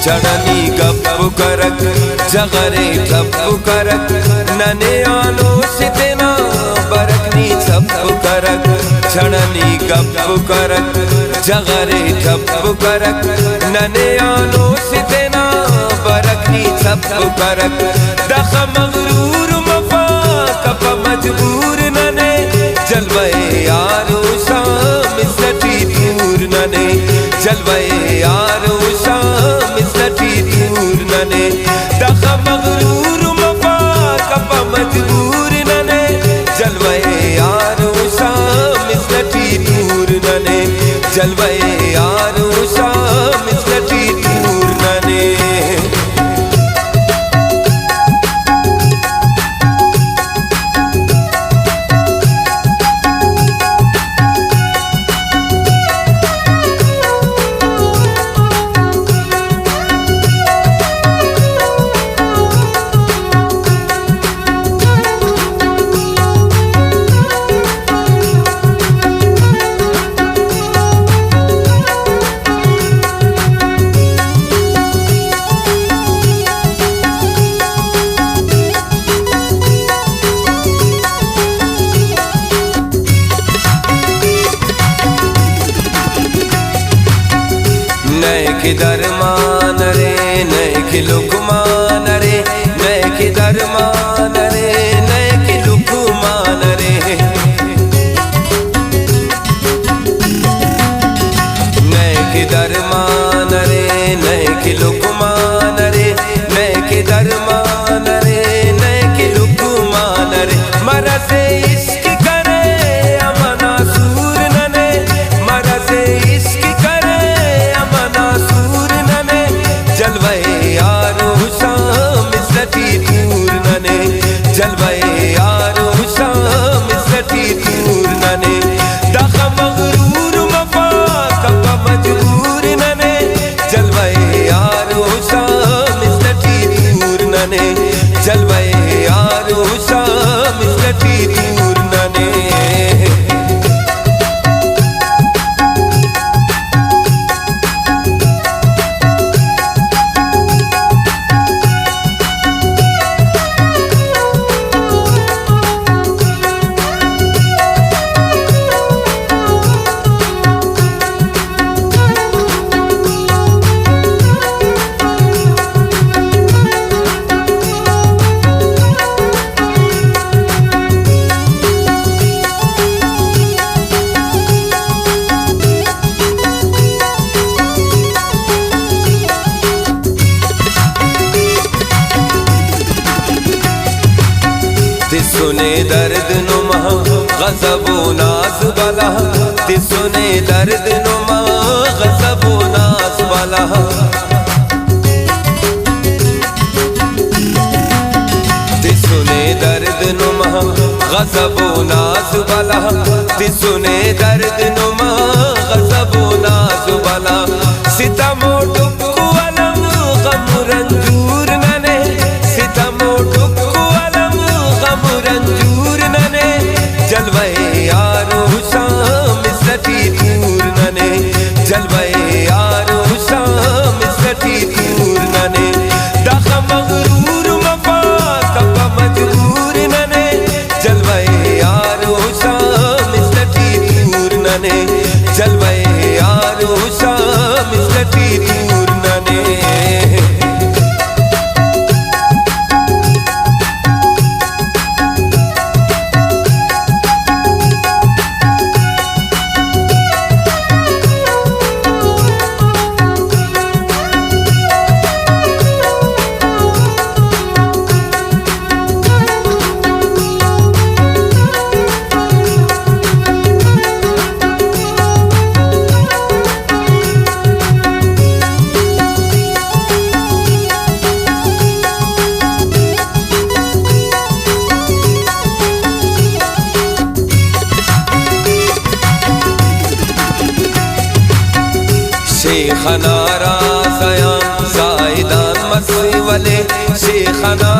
चढ़नी गप्पु करक जगरे ठप्पु करक नने आनो सितेना बरकनी छप्पु करक चढ़नी गप्पु करक जगरे ठप्पु करक नने आनो सितेना बरकनी छप्पु करक दख मगरूर मफा कप मजबूर नने जलवे यारो शाम सटी दूर नने जलवे यारो शाम सटी दूर नने दख मगरूर मफा कप मजबूर नने जलवे यारो शाम सटी दूर नने जलवे यारो शाम सटी दूर नने। नए के दरमान रे नए के लुकमान रे नए के दरमान रे नए के लुकमान रे नए के दरमान रे नए के लुकमान रे नए के दरमान रे नए के लुकमान रे मरा से इश्क करे अमना सूर नने मरा से इश्क जलवे यारो शाम सटी दूर नने जलवे यारो शाम सटी दूर नने दख मगरूर मफा कप मजबूर नने जलवे यारो शाम सटी दूर नने जलवे यारो शाम सटी दूर नने। सुने दर्द नुमा गज़बो नाज़ वाला सुने दर्द नुमा गज़बो नाज़ वाला सुने दर्द नुमा गज़बो नाज़ वाला सुने दर्द नुमा गज़बो नाज़ वाला सितमो डुबको अलम गम रंजूर नने सितमो डुबको अलम गम रंजूर नने जलवे यारो शाम सटी दूर नने जलवे यारो शाम सटी दूर नने दख मगरूर मफा कप मजबूर नने जलवे यारो शाम सटी दूर नने जलवे यारो शाम सटी दूर नने। शेखना राज़यान ज़ाइदान मसी वाले शेखना